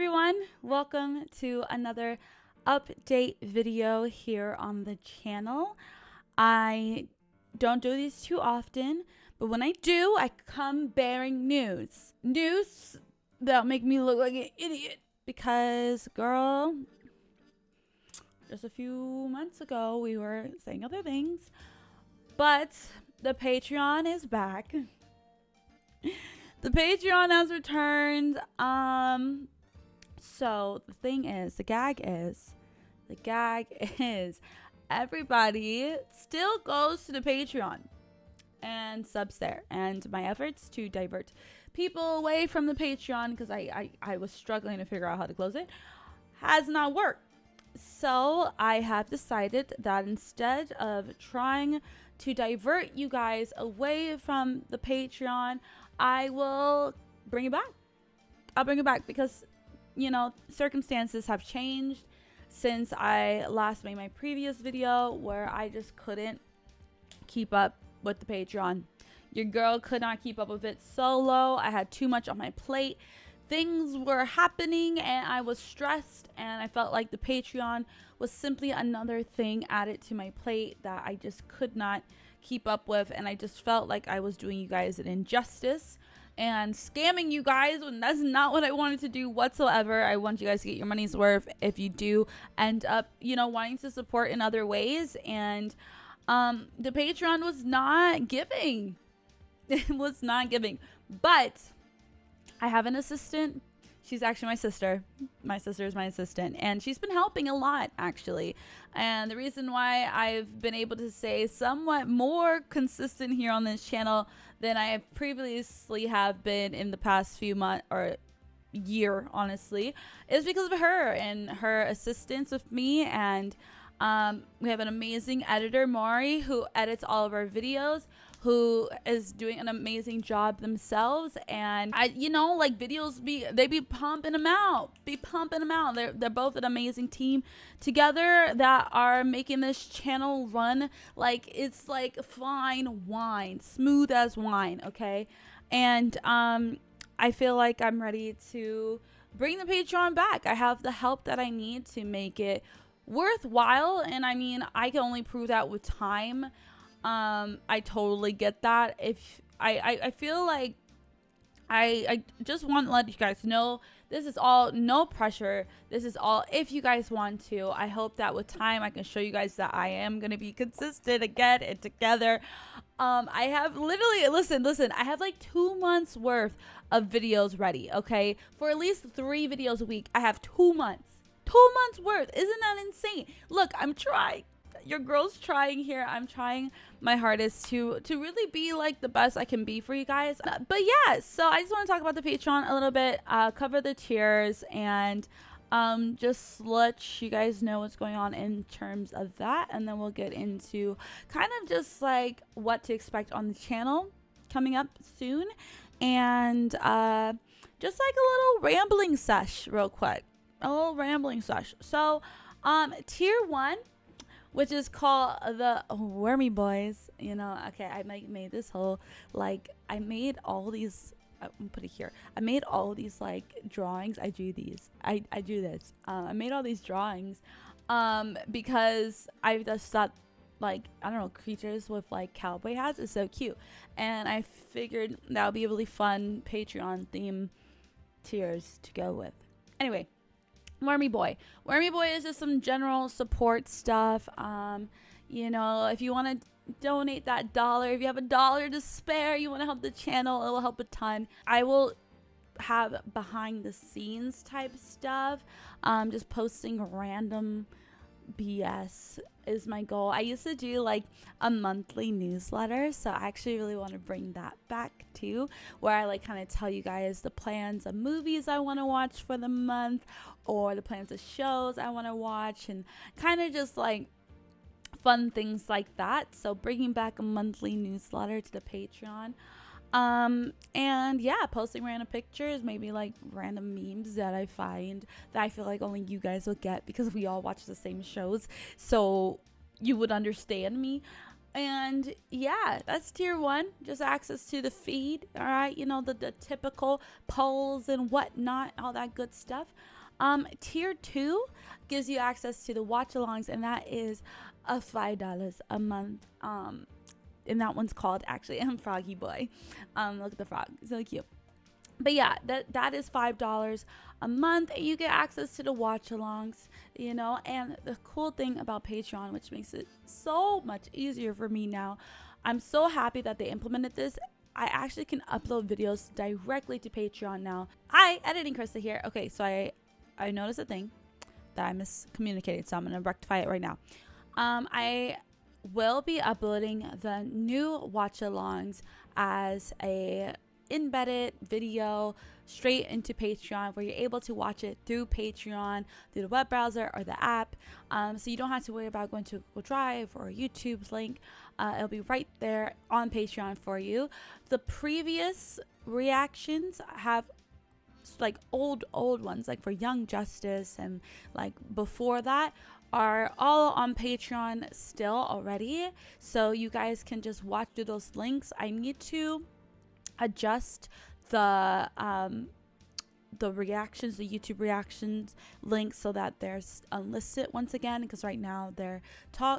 everyone, welcome to another update video here on the channel. I don't do these too often, but when I do, I come bearing news that'll make me look like an idiot because, girl, just a few months ago we were saying other things, but the Patreon is back. The Patreon has returned. So the thing is, the gag is everybody still goes to the Patreon and subs there, and my efforts to divert people away from the Patreon, because I was struggling to figure out how to close it, has not worked. So I have decided that instead of trying to divert you guys away from the Patreon, I will bring it back. I'll bring it back because, you know, circumstances have changed since I last made my previous video, where I just couldn't keep up with the Patreon. Your girl could not keep up with it solo. I had too much on my plate. Things were happening and I was stressed, and I felt like the Patreon was simply another thing added to my plate that I just could not keep up with, and I just felt like I was doing you guys an injustice and scamming you guys when that's not what I wanted to do whatsoever. I want you guys to get your money's worth if you do end up, you know, wanting to support in other ways. And the Patreon was not giving. It was not giving. But I have an assistant. She's actually my sister. My sister is my assistant, and she's been helping a lot, actually. And the reason why I've been able to stay somewhat more consistent here on this channel than I have previously have been in the past few months or year, honestly, is because of her and her assistance with me. And we have an amazing editor, Mari, who edits all of our videos, who is doing an amazing job themselves. And you know, like, videos they be pumping them out. They're both an amazing team together that are making this channel run like it's like fine wine, smooth as wine. Okay. And I feel like I'm ready to bring the Patreon back. I have the help that I need to make it worthwhile, and I mean, I can only prove that with time. I totally get that. If I feel like I just want to let you guys know, this is all no pressure. This is all if you guys want to. I hope that with time I can show you guys that I am gonna be consistent again and together. I have literally, listen, I have like 2 months worth of videos ready, okay? For at least 3 videos a week. I have 2 months. 2 months worth. Isn't that insane? Look, I'm trying. Your girl's trying here. I'm trying my hardest to really be like the best I can be for you guys. But yeah, so I just want to talk about the Patreon a little bit, cover the tiers, and just let you guys know what's going on in terms of that, and then we'll get into kind of just like what to expect on the channel coming up soon, and just like a little rambling sesh real quick. So tier 1, which is called the Wormy Boys, you know. Okay, I made this whole, like, I made all these, I'm gonna put it here, I made all these like drawings. I do this. I made all these drawings because I just thought, like, I don't know, creatures with like cowboy hats is so cute, and I figured that would be a really fun Patreon theme tiers to go with. Anyway, Wormy Boy is just some general support stuff. You know, if you want to donate that $1, if you have $1 to spare, you want to help the channel, it will help a ton. I will have behind the scenes type stuff, just posting random BS is my goal. I used to do like a monthly newsletter, so I actually really want to bring that back too, where I like kind of tell you guys the plans of movies I want to watch for the month, or the plans of shows I want to watch, and kind of just like fun things like that. So bringing back a monthly newsletter to the Patreon. And yeah, posting random pictures, maybe like random memes that I find that I feel like only you guys will get, because we all watch the same shows, so you would understand me. And yeah, that's tier 1, just access to the feed. All right, you know, the typical polls and whatnot, all that good stuff. Tier 2 gives you access to the watch alongs, and that is a $5 a month. And that one's called actually Froggy Boy. Look at the frog, so cute. But yeah, that is $5 a month, and you get access to the watch alongs, you know. And the cool thing about Patreon, which makes it so much easier for me now, I'm so happy that they implemented this. I actually can upload videos directly to Patreon now. Hi, editing Krista here. Okay, so I noticed a thing that I miscommunicated, so I'm gonna rectify it right now. I will be uploading the new watch alongs as a embedded video straight into Patreon, where you're able to watch it through Patreon, through the web browser or the app. So you don't have to worry about going to Google Drive or YouTube's link. It'll be right there on Patreon for you. The previous reactions have like old ones, like for Young Justice and like before that, are all on Patreon still already. So you guys can just watch through those links. I need to adjust the reactions, the YouTube reactions links, so that there's unlisted once again, because right now they're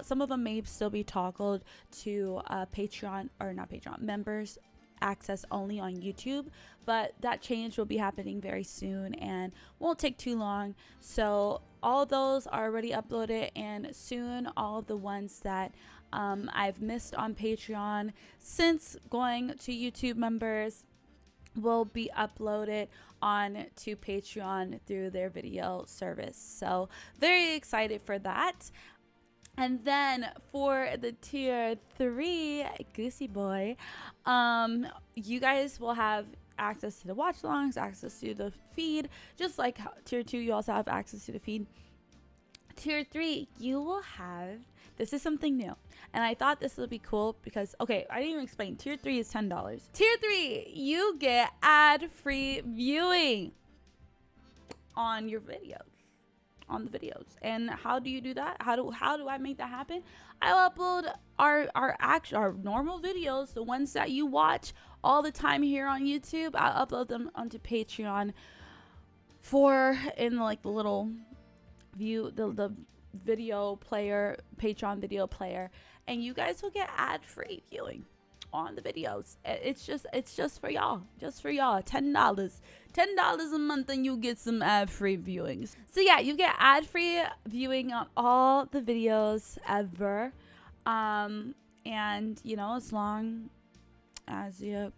some of them may still be toggled to Patreon, or not Patreon, members access only on YouTube, but that change will be happening very soon and won't take too long. So all those are already uploaded, and soon all of the ones that I've missed on Patreon since going to YouTube members will be uploaded on to Patreon through their video service. So very excited for that. And then for the tier 3 Goosey Boy, you guys will have access to the watch alongs, access to the feed, just like tier 2 you also have access to the feed. Tier 3, you will have, this is something new, and I thought this would be cool because, okay, I didn't even explain. Tier 3 is $10. Tier 3, you get ad-free viewing on your videos, on the videos. And how do you do that? How do I make that happen? I'll upload our normal videos, the ones that you watch all the time here on YouTube. I'll upload them onto Patreon in like the little view, the video player, Patreon video player, and you guys will get ad-free viewing on the videos. It's just for y'all, $10 a month, and you get some ad-free viewings. So yeah, you get ad-free viewing on all the videos ever, and you know, as long as you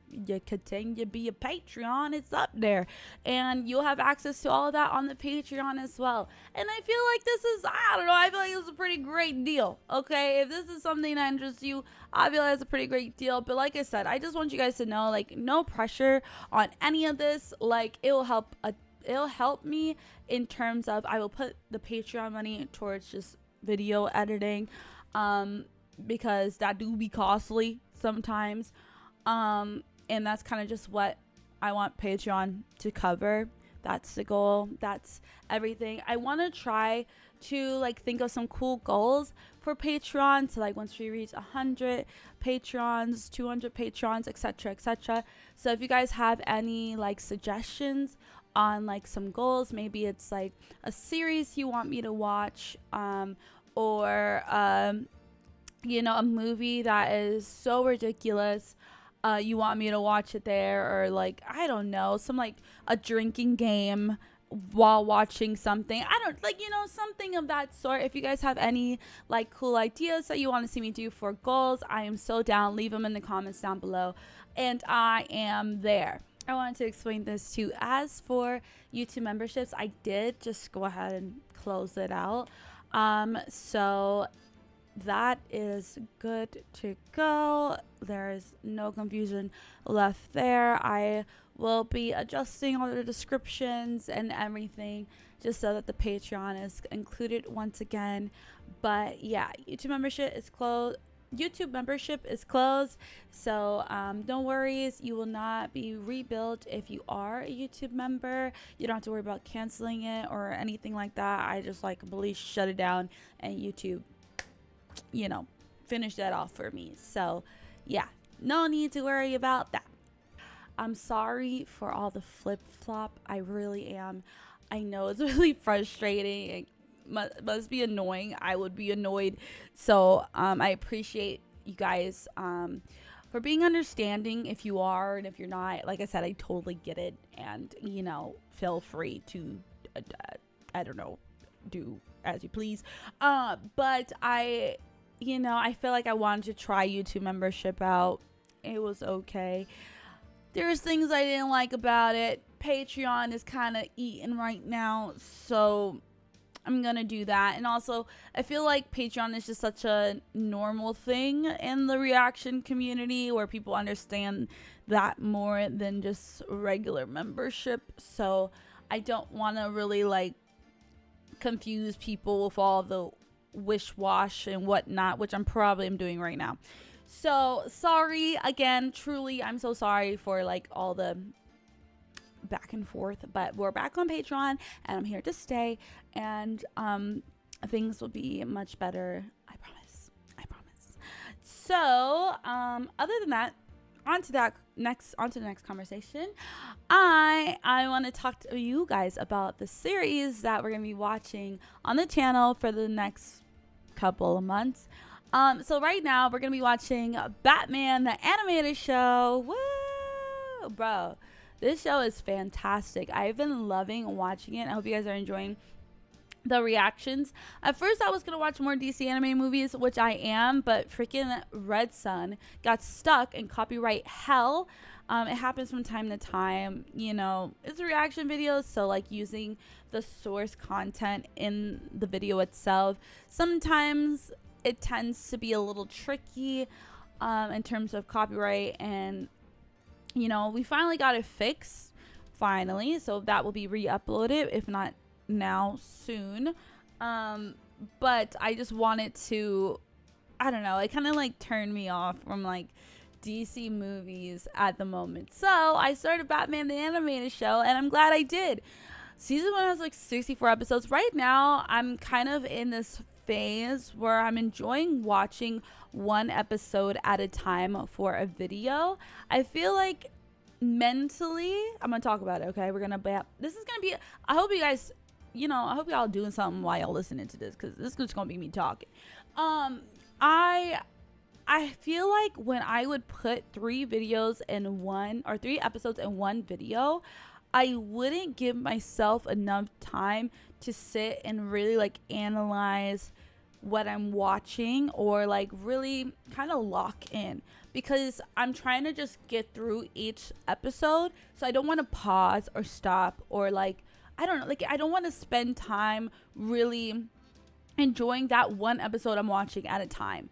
continue to be a Patreon, it's up there, and you'll have access to all of that on the Patreon as well. And I feel like this is, I don't know, I feel like it's a pretty great deal. Okay, if this is something that interests you, I feel like it's a pretty great deal. But like I said, I just want you guys to know, like, no pressure on any of this. Like, it'll help me in terms of, I will put the Patreon money towards just video editing, because that do be costly sometimes. And that's kind of just what I want Patreon to cover. That's the goal. That's everything. I want to try to like think of some cool goals for Patreon. So like once we reach 100 patrons, 200 patrons, etc., etc. So if you guys have any like suggestions on like some goals, maybe it's like a series you want me to watch, or you know, a movie that is so ridiculous, you want me to watch it there, or like, I don't know, some like a drinking game while watching something, I don't, like, you know, something of that sort. If you guys have any like cool ideas that you want to see me do for goals, I am so down. Leave them in the comments down below, and I am there. I wanted to explain this too. As for YouTube memberships, I did just go ahead and close it out, so that is good to go. There's no confusion left there. I will be adjusting all the descriptions and everything just so that the Patreon is included once again. But yeah, YouTube membership is closed. So don't worry, you will not be rebuilt if you are a YouTube member. You don't have to worry about canceling it or anything like that. I just like completely shut it down, and YouTube, you know, finish that off for me. So yeah, no need to worry about that. I'm sorry for all the flip-flop. I really am. I know it's really frustrating. It must be annoying. I would be annoyed. So I appreciate you guys for being understanding if you are, and if you're not. Like I said, I totally get it. And, you know, feel free to, I don't know, do as you please. But I feel like I wanted to try YouTube membership out. It was okay. There's things I didn't like about it. Patreon is kind of eating right now, so I'm gonna do that. And also, I feel like Patreon is just such a normal thing in the reaction community, where people understand that more than just regular membership. So I don't want to really like confuse people with all the wish wash and whatnot, which I'm probably am doing right now. So sorry again, truly, I'm so sorry for like all the back and forth, but we're back on Patreon and I'm here to stay, and things will be much better. I promise. So other than that, on to the next conversation. I want to talk to you guys about the series that we're gonna be watching on the channel for the next couple of months. So right now we're gonna be watching Batman the animated show. Woo, bro, this show is fantastic. I've been loving watching it. I hope you guys are enjoying the reactions. At first I was gonna watch more DC anime movies, which I am, but freaking Red Sun got stuck in copyright hell. It happens from time to time, you know. It's reaction videos, so like using the source content in the video itself, sometimes it tends to be a little tricky in terms of copyright. And you know, we finally got it fixed, finally, so that will be re-uploaded, if not now, soon. But I just wanted to, I don't know, it kind of like turned me off from like DC movies at the moment. So I started Batman the animated show, and I'm glad I did. Season 1 has like 64 episodes. Right now I'm kind of in this phase where I'm enjoying watching one episode at a time for a video. I feel like mentally, I'm gonna talk about it, okay? This is gonna be, I hope you guys, you know, I hope y'all doing something while y'all listening to this, because this is just gonna be me talking. I feel like when I would put 3 episodes in one video, I wouldn't give myself enough time to sit and really like analyze what I'm watching, or like really kind of lock in, because I'm trying to just get through each episode. So I don't want to pause or stop, or like, I don't know, like I don't want to spend time really enjoying that one episode I'm watching at a time.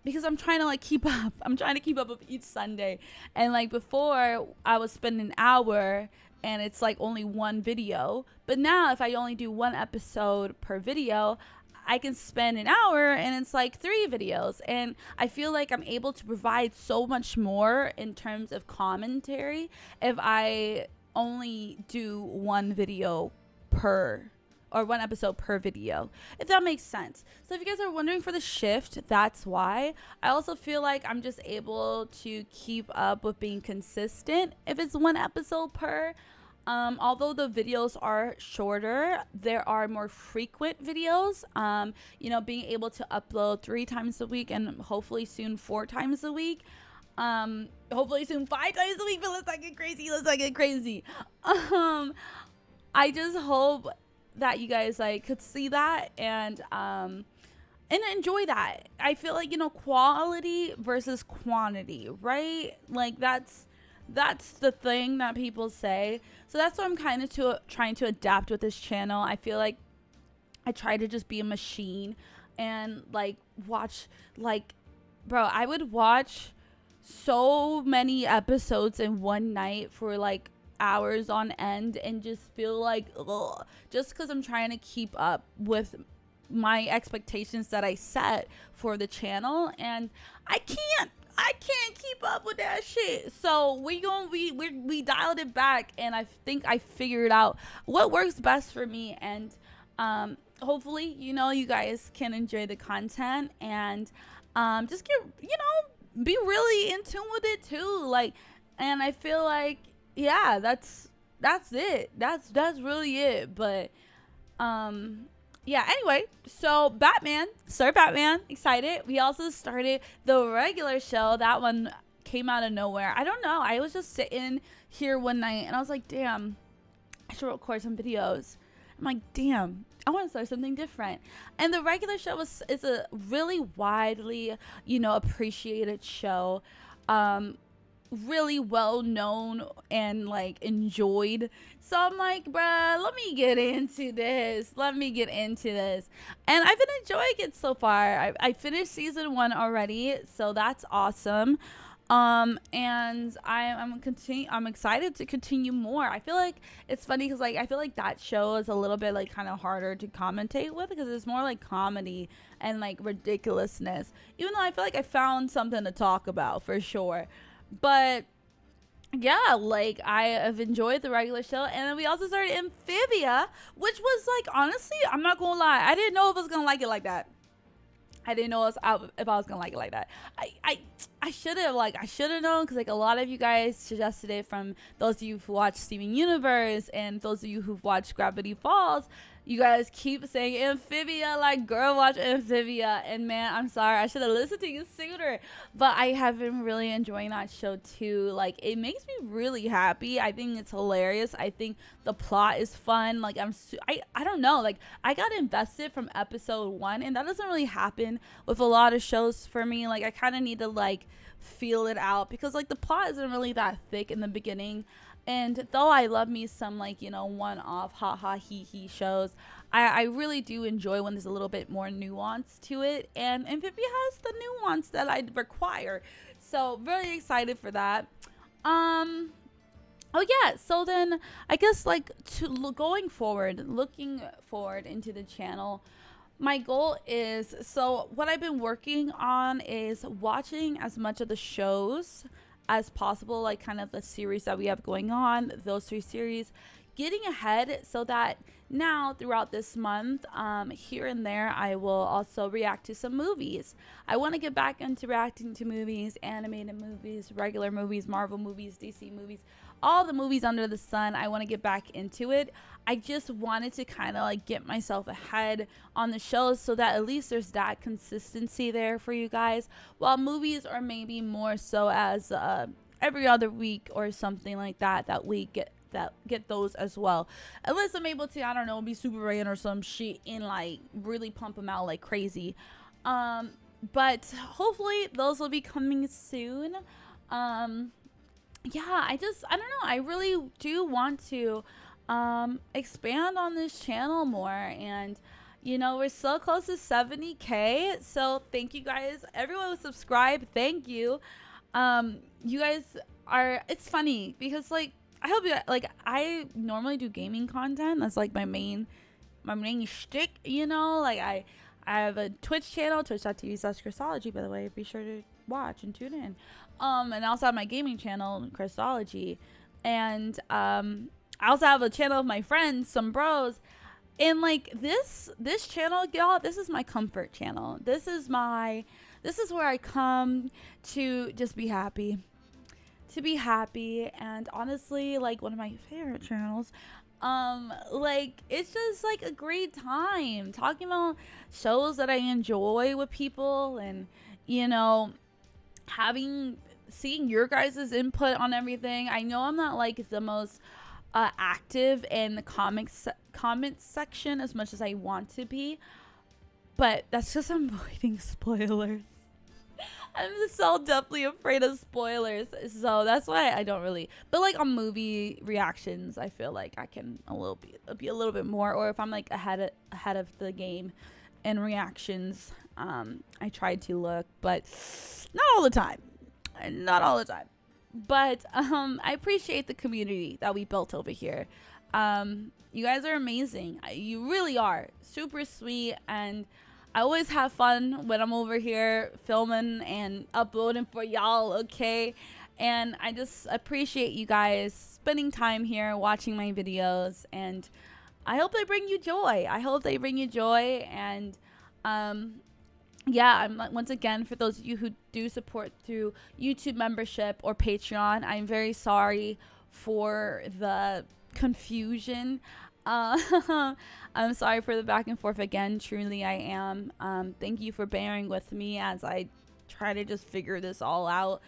Because I'm trying to like keep up. I'm trying to keep up with each Sunday. And like before, I was spending an hour and it's like only one video. But now if I only do one episode per video, I can spend an hour and it's like 3 videos. And I feel like I'm able to provide so much more in terms of commentary if I only do one episode per video, if that makes sense. So if you guys are wondering for the shift, that's why. I also feel like I'm just able to keep up with being consistent if it's one episode per. Although the videos are shorter, there are more frequent videos. You know, being able to upload 3 times a week, and hopefully soon 4 times a week. Hopefully soon 5 times a week, but let's not get crazy. I just hope that you guys like could see that and enjoy that. I feel like, you know, quality versus quantity, right? Like that's the thing that people say. So that's what I'm kind of trying to adapt with this channel. I feel like I try to just be a machine and like watch, like, bro, I would watch so many episodes in one night for like hours on end and just feel like, ugh, just because I'm trying to keep up with my expectations that I set for the channel, and I can't keep up with that shit. So we dialed it back, and I think I figured out what works best for me. And Hopefully, you guys can enjoy the content and just get, be really in tune with it too. Like, and I feel like, yeah, that's it. That's really it. But yeah, anyway, so Sir Batman, excited. We also started the regular show. That one came out of nowhere. I don't know. I was just sitting here one night and I was like, damn, I should record some videos. I'm like, damn, I want to start something different. And the regular show is a really widely, appreciated show. Really well known and like enjoyed. So I'm like, bruh, let me get into this. And I've been enjoying it so far. I finished season 1 already, so that's awesome. And I'm excited to continue more. I feel like it's funny because like I feel like that show is a little bit like kind of harder to commentate with because it's more like comedy and like ridiculousness. Even though I feel like I found something to talk about for sure. But yeah, like I have enjoyed the regular show, and then we also started Amphibia, which was like, honestly, I'm not gonna lie, I didn't know if I was gonna like it like that. I didn't know if I was gonna like it like that. I should have known because like a lot of you guys suggested it, from those of you who watched Steven Universe and those of you who've watched Gravity Falls. You guys keep saying Amphibia, like, girl, watch Amphibia. And man, I'm sorry, I should have listened to you sooner. But I have been really enjoying that show too. Like, it makes me really happy. I think it's hilarious. I think the plot is fun. Like, I don't know. Like, I got invested from episode 1, and that doesn't really happen with a lot of shows for me. Like, I kind of need to like feel it out because like the plot isn't really that thick in the beginning. And though I love me some like, one-off ha-ha he shows, I really do enjoy when there's a little bit more nuance to it. And Amphibia has the nuance that I require. So really excited for that. Oh yeah, so then I guess like looking forward into the channel, my goal is, so what I've been working on is watching as much of the shows as possible, like kind of the series that we have going on, those 3 series, getting ahead so that now throughout this month, here and there, I will also react to some movies. I want to get back into reacting to movies, animated movies, regular movies, Marvel movies, DC movies, all the movies under the sun. I want to get back into it. I just wanted to kind of like get myself ahead on the shows so that at least there's that consistency there for you guys, while movies are maybe more so as every other week or something like that we get those as well, unless I'm able to, I don't know, be Superman or some shit and like really pump them out like crazy. But hopefully those will be coming soon. Yeah, I don't know, I really do want to expand on this channel more, and we're so close to 70K, so thank you guys, everyone who subscribed. Thank you. You guys are, it's funny because like I hope you like, I normally do gaming content. That's like my main shtick, like I have a Twitch channel, twitch.tv/Crystology, by the way. Be sure to watch and tune in. And I also have my gaming channel, Crystology, and I also have a channel of my friends, some bros. And like this channel, y'all, this is my comfort channel. This is where I come to just be happy. And honestly, like one of my favorite channels. Like it's just like a great time talking about shows that I enjoy with people, and seeing your guys' input on everything. I know I'm not like the most active in the comments section as much as I want to be, but that's just avoiding spoilers. I'm so definitely afraid of spoilers, so that's why I don't really. But like on movie reactions, I feel like I can be a little bit more. Or if I'm like ahead of the game in reactions, I try to look, but not all the time. But I appreciate the community that we built over here. You guys are amazing. You really are super sweet, and I always have fun when I'm over here filming and uploading for y'all, okay? And I just appreciate you guys spending time here watching my videos. And I hope they bring you joy. I hope they bring you joy. And yeah, I'm once again, for those of you who do support through YouTube membership or Patreon, I'm very sorry for the confusion. I'm sorry for the back and forth again. Truly, I am. Thank you for bearing with me as I try to just figure this all out.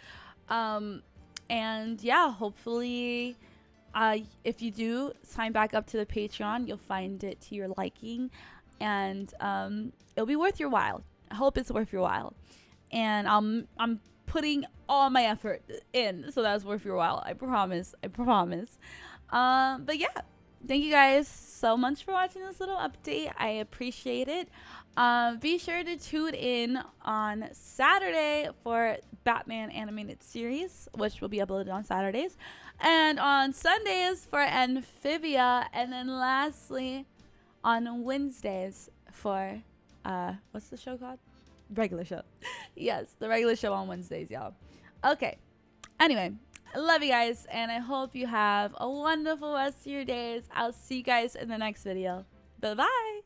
And yeah, hopefully, if you do sign back up to the Patreon, you'll find it to your liking, and it'll be worth your while. I hope it's worth your while, and I'm putting all my effort in, so that's worth your while. I promise. I promise. But yeah, thank you guys so much for watching this little update. I appreciate it. Be sure to tune in on Saturday for Batman animated series, which will be uploaded on Saturdays, and on Sundays for Amphibia, and then lastly on Wednesdays for what's the show called? Regular show. Yes, the regular show on Wednesdays, y'all. Okay. Anyway, I love you guys, and I hope you have a wonderful rest of your days. I'll see you guys in the next video. Bye-bye.